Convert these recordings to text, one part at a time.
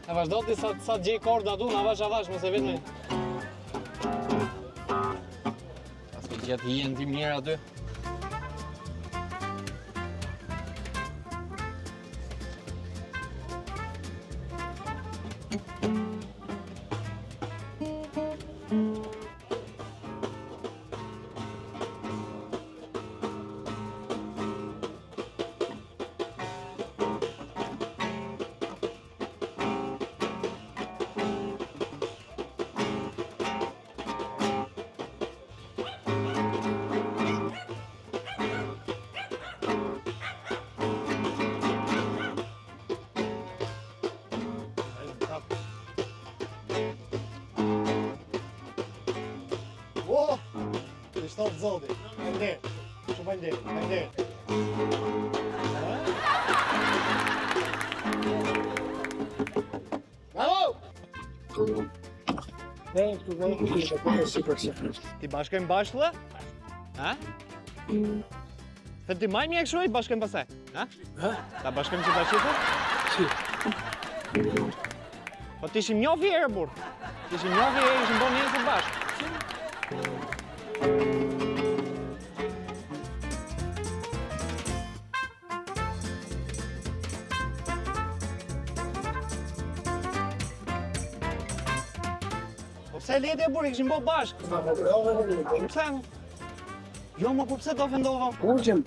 E vazhdo ti sa gjej korda du, avash, mos e vetë me. Pas ke gjetë hien ti mirë aty. O, të shtatë zoti. Faleminderit. Shumë faleminderit. Bravo! Ti bashkojmë bashkëlla? Ha? Se ti maj mjek shuaj, bashkojmë pasaj? Ha? Ta bashkojmë që ta qitë? Si. Po t'ishim njofi e burr. T'ishim njofi e ishim bo njësë bashkë. Po pse leti e burr, kishim bo bashkë? Pse? Jo, ma po pse të ofendova? Kuqem,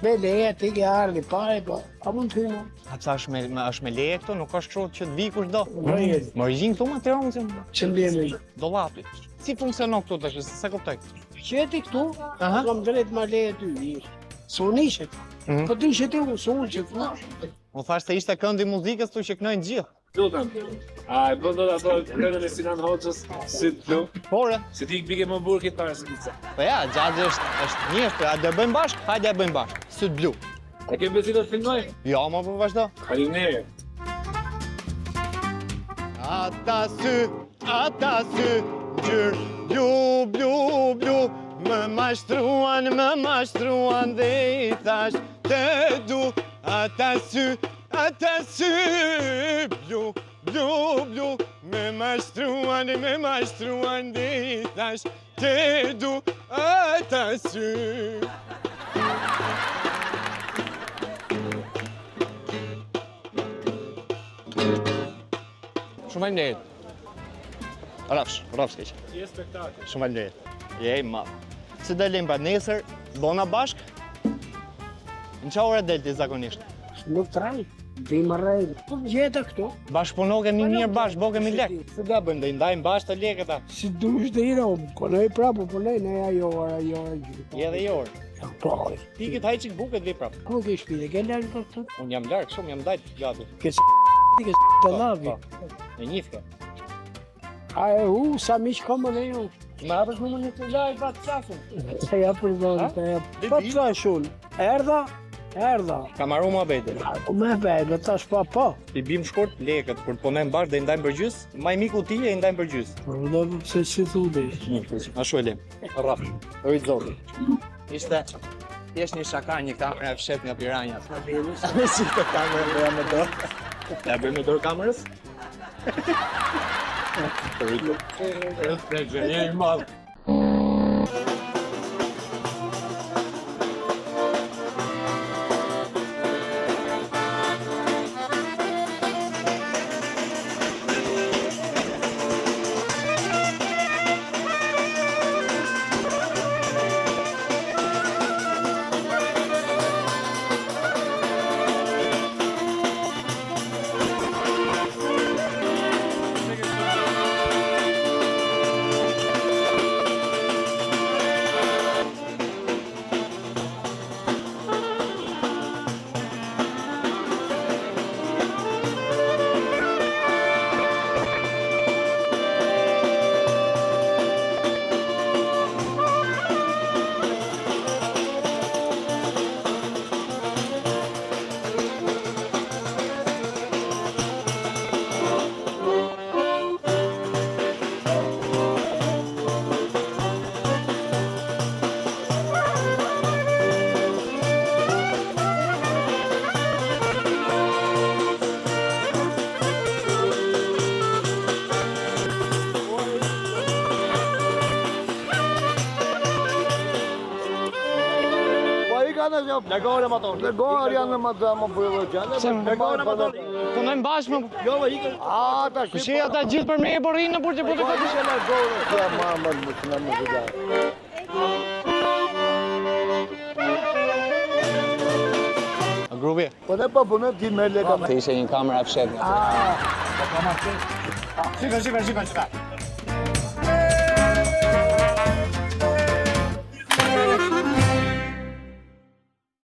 me leje, ti ke ardhi, pare, po, a mund të hynë? A ca është me leje këto, nuk është shtrot që të vi kush do. Mërjet. Mërzhin këtu ma të ronë që Që mbjemi? dollapi. Si funksionon këtu të shë, se kuptoj? Qeti këtu, Aha. kam drejt ma leje ty, s'u nishet. Mhm. Po ti sheti unë, s'u unë që të Mu thash se ishte këndi muzikës tu që kënojnë gjithë. Lutem. A e bën dot ato këngën e Sinan Hoxhës si të flu? Pore. Se ti bige më burr këtë para se pizza. Po ja, Xhaxhi është mirë, a do e bëjmë bashkë? Hajde e bëjmë bashkë. Syt blu. E ke besit të filmoj? Jo, ma po vazhdo. Faleminderit. Ata sy, gjyrë, blu, blu, blu, më mashtruan dhe i thash të du. Ata sy, blu, blu, blu, më mashtruan dhe i thash të du. Ata sy. Shumë faleminderit. Rafsh keq. Je spektakël. Shumë faleminderit. Je i madh. Si dalim pa nesër, bona bashk? Në qa ore del ti zakonisht? Nuk traj, dhe i marrej, po gjeta këtu. Bashkëpuno kemi mirë bashkë, bo kemi lek. Se da bëjmë, dhe i ndajmë bashkë të lekëta. Si dush dhe i romë, konoj prapu, punoj, ne ajo, gjithë. Je dhe jorë. Po, Ti këtë haj qik buket dhe prapë. ku ke shpite, ke lërë të të? Unë jam larkë, shumë jam dajtë gati. Ke ti ke të lavi. Me njifke. A e sa miq komë dhe ju. Me hapësh në më një të lajë pa të qafën. Se ja për zonë, se ja. Pa të thash unë, erdha. Kam arru mua bejtë. Me bejtë, tash pa. Ti bim shkurt lekët, kur punojmë bashkë dhe i ndajmë për gjys, maj miku ti e i ndajmë për gjys. Dhe se si thudi. Ashtu e lem. Rafsh. Oj zoti. Ishte një shaka, një kamera e fshet nga piranjat. Si të kamerën dhe jam me dorë. Ja bëjmë me dorë kamerës? Të rritu. Je i madhë. jo. Largohore motor. Largohore janë më të më bëllë gjallë. Largohore motor. Punojmë bashkë më. Jo, vë ikën. Ata Po shi ata gjithë për me e borrinë në burgje po të Po ishe largohore, që më të më të gjallë. Grupi. Po ne po punën ti me leka. Të ishe një kamera fshet. Po kam atë. Shika, shika, shika, shika.